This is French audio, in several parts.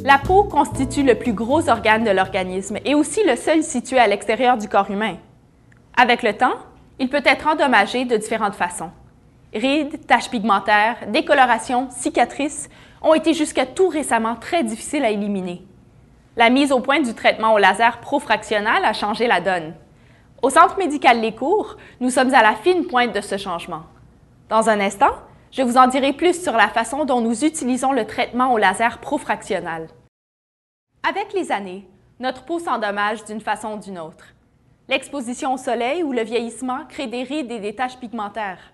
La peau constitue le plus gros organe de l'organisme et aussi le seul situé à l'extérieur du corps humain. Avec le temps, il peut être endommagé de différentes façons. Rides, taches pigmentaires, décolorations, cicatrices ont été jusqu'à tout récemment très difficiles à éliminer. La mise au point du traitement au laser profractionnal a changé la donne. Au Centre médical Lescours, nous sommes à la fine pointe de ce changement. Dans un instant, je vous en dirai plus sur la façon dont nous utilisons le traitement au laser profractionnal. Avec les années, notre peau s'endommage d'une façon ou d'une autre. L'exposition au soleil ou le vieillissement crée des rides et des taches pigmentaires.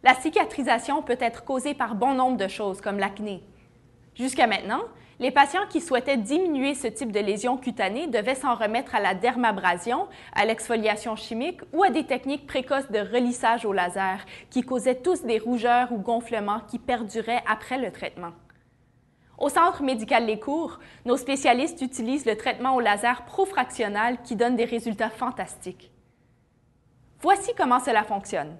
La cicatrisation peut être causée par bon nombre de choses, comme l'acné. Jusqu'à maintenant, les patients qui souhaitaient diminuer ce type de lésions cutanées devaient s'en remettre à la dermabrasion, à l'exfoliation chimique ou à des techniques précoces de relissage au laser qui causaient tous des rougeurs ou gonflements qui perduraient après le traitement. Au Centre médical Lescours, nos spécialistes utilisent le traitement au laser profractionnal qui donne des résultats fantastiques. Voici comment cela fonctionne.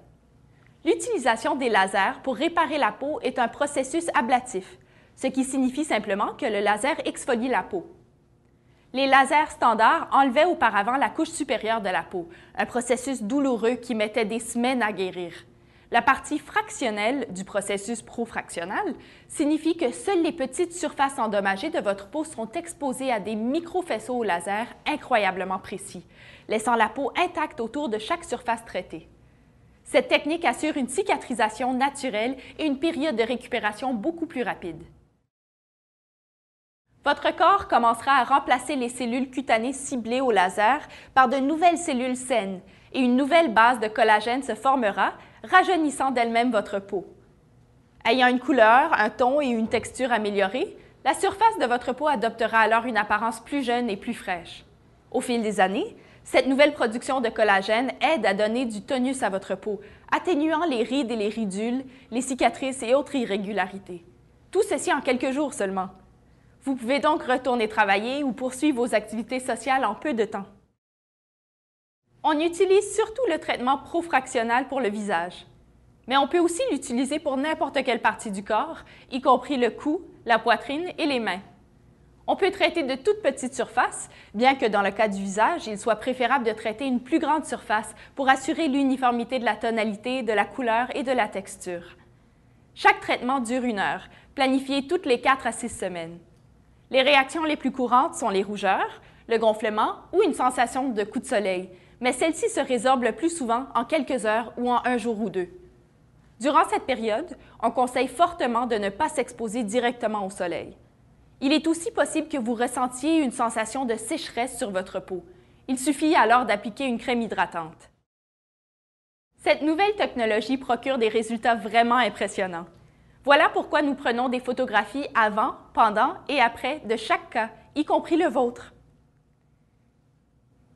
L'utilisation des lasers pour réparer la peau est un processus ablatif, ce qui signifie simplement que le laser exfolie la peau. Les lasers standards enlevaient auparavant la couche supérieure de la peau, un processus douloureux qui mettait des semaines à guérir. La partie fractionnelle du processus profractionnal signifie que seules les petites surfaces endommagées de votre peau sont exposées à des micro-faisceaux au laser incroyablement précis, laissant la peau intacte autour de chaque surface traitée. Cette technique assure une cicatrisation naturelle et une période de récupération beaucoup plus rapide. Votre corps commencera à remplacer les cellules cutanées ciblées au laser par de nouvelles cellules saines et une nouvelle base de collagène se formera, rajeunissant d'elle-même votre peau. Ayant une couleur, un ton et une texture améliorés, la surface de votre peau adoptera alors une apparence plus jeune et plus fraîche. Au fil des années, cette nouvelle production de collagène aide à donner du tonus à votre peau, atténuant les rides et les ridules, les cicatrices et autres irrégularités. Tout ceci en quelques jours seulement. Vous pouvez donc retourner travailler ou poursuivre vos activités sociales en peu de temps. On utilise surtout le traitement profractionnal pour le visage, mais on peut aussi l'utiliser pour n'importe quelle partie du corps, y compris le cou, la poitrine et les mains. On peut traiter de toutes petites surfaces, bien que dans le cas du visage, il soit préférable de traiter une plus grande surface pour assurer l'uniformité de la tonalité, de la couleur et de la texture. Chaque traitement dure 1 heure, planifié toutes les 4 à 6 semaines. Les réactions les plus courantes sont les rougeurs, le gonflement ou une sensation de coup de soleil, mais celle-ci se résorbe le plus souvent en quelques heures ou en 1 jour ou 2. Durant cette période, on conseille fortement de ne pas s'exposer directement au soleil. Il est aussi possible que vous ressentiez une sensation de sécheresse sur votre peau. Il suffit alors d'appliquer une crème hydratante. Cette nouvelle technologie procure des résultats vraiment impressionnants. Voilà pourquoi nous prenons des photographies avant, pendant et après de chaque cas, y compris le vôtre.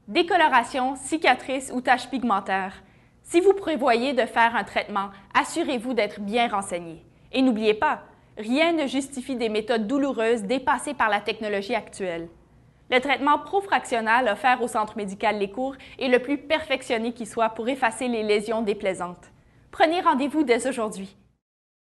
Décoloration, cicatrices ou taches pigmentaires. Si vous prévoyez de faire un traitement, assurez-vous d'être bien renseigné. Et n'oubliez pas, rien ne justifie des méthodes douloureuses dépassées par la technologie actuelle. Le traitement profractionnal offert au Centre médical Lescours est le plus perfectionné qui soit pour effacer les lésions déplaisantes. Prenez rendez-vous dès aujourd'hui.